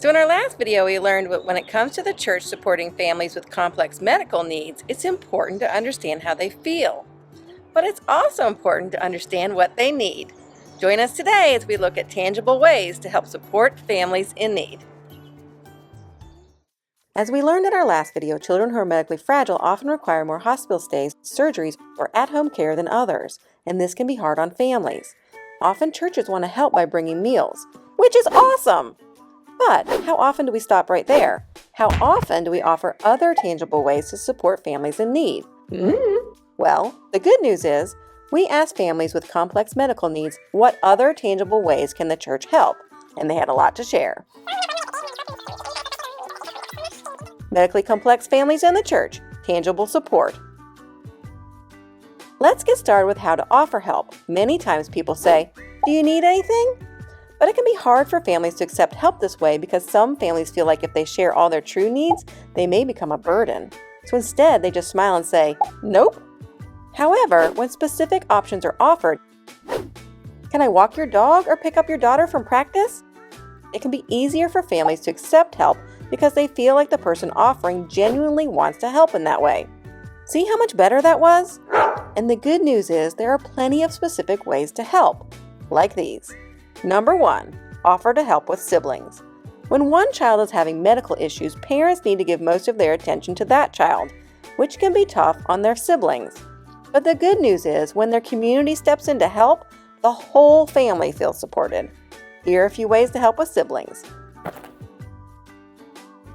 So in our last video, we learned that when it comes to the church supporting families with complex medical needs, it's important to understand how they feel. But it's also important to understand what they need. Join us today as we look at tangible ways to help support families in need. As we learned in our last video, children who are medically fragile often require more hospital stays, surgeries, or at-home care than others, and this can be hard on families. Often churches want to help by bringing meals, which is awesome! But how often do we stop right there? How often do we offer other tangible ways to support families in need? Well, the good news is we asked families with complex medical needs what other tangible ways can the church help, and they had a lot to share. Medically complex families in the church, tangible support. Let's get started with how to offer help. Many times people say, "Do you need anything?" But it can be hard for families to accept help this way because some families feel like if they share all their true needs, they may become a burden. So instead, they just smile and say, "Nope." However, when specific options are offered, "Can I walk your dog or pick up your daughter from practice?" It can be easier for families to accept help because they feel like the person offering genuinely wants to help in that way. See how much better that was? And the good news is there are plenty of specific ways to help, like these. Number 1, offer to help with siblings. When one child is having medical issues, parents need to give most of their attention to that child, which can be tough on their siblings. But the good news is when their community steps in to help, the whole family feels supported. Here are a few ways to help with siblings.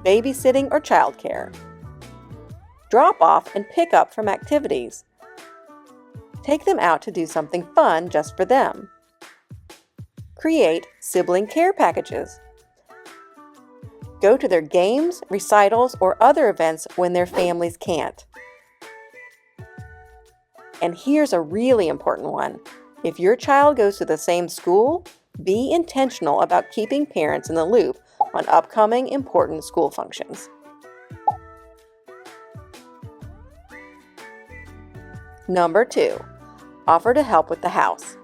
Babysitting or childcare. Drop off and pick up from activities. Take them out to do something fun just for them. Create sibling care packages. Go to their games, recitals, or other events when their families can't. And here's a really important one. If your child goes to the same school, be intentional about keeping parents in the loop on upcoming important school functions. Number 2, offer to help with the house.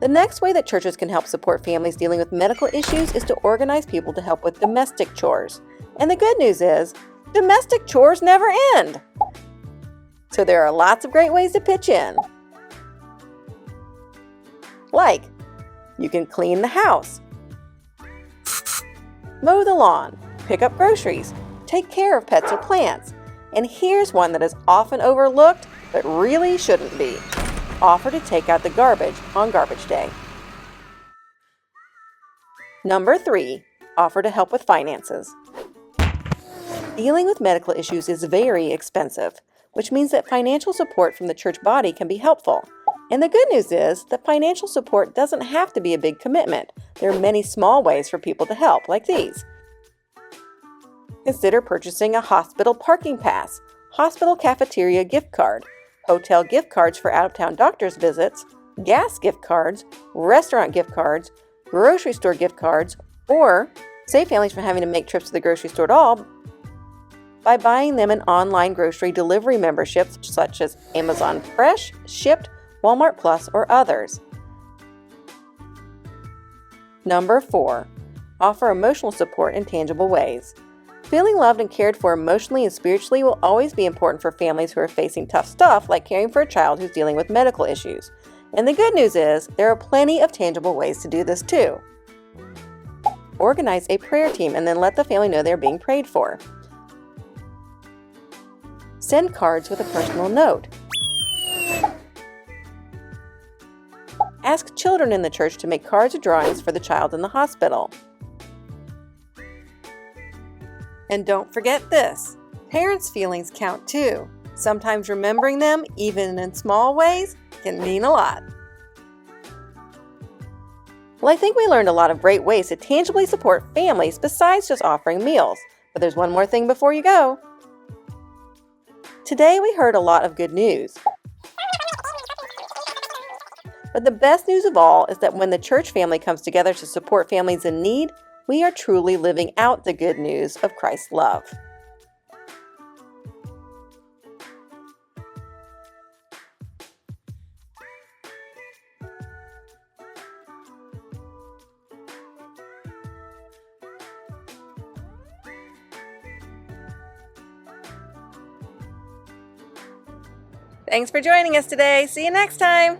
The next way that churches can help support families dealing with medical issues is to organize people to help with domestic chores. And the good news is, domestic chores never end! So there are lots of great ways to pitch in. Like, you can clean the house, mow the lawn, pick up groceries, take care of pets or plants. And here's one that is often overlooked, but really shouldn't be. Offer to take out the garbage on garbage day. Number 3, offer to help with finances. Dealing with medical issues is very expensive, which means that financial support from the church body can be helpful. And the good news is that financial support doesn't have to be a big commitment. There are many small ways for people to help, like these. Consider purchasing a hospital parking pass, hospital cafeteria gift card, hotel gift cards for out-of-town doctor's visits, gas gift cards, restaurant gift cards, grocery store gift cards, or save families from having to make trips to the grocery store at all by buying them an online grocery delivery memberships such as Amazon Fresh, Shipt, Walmart Plus, or others. Number 4, offer emotional support in tangible ways. Feeling loved and cared for emotionally and spiritually will always be important for families who are facing tough stuff like caring for a child who's dealing with medical issues. And the good news is there are plenty of tangible ways to do this too. Organize a prayer team and then let the family know they're being prayed for. Send cards with a personal note. Ask children in the church to make cards or drawings for the child in the hospital. And don't forget this, parents' feelings count too. Sometimes remembering them, even in small ways, can mean a lot. Well, I think we learned a lot of great ways to tangibly support families besides just offering meals. But there's one more thing before you go. Today we heard a lot of good news. But the best news of all is that when the church family comes together to support families in need, we are truly living out the good news of Christ's love. Thanks for joining us today. See you next time.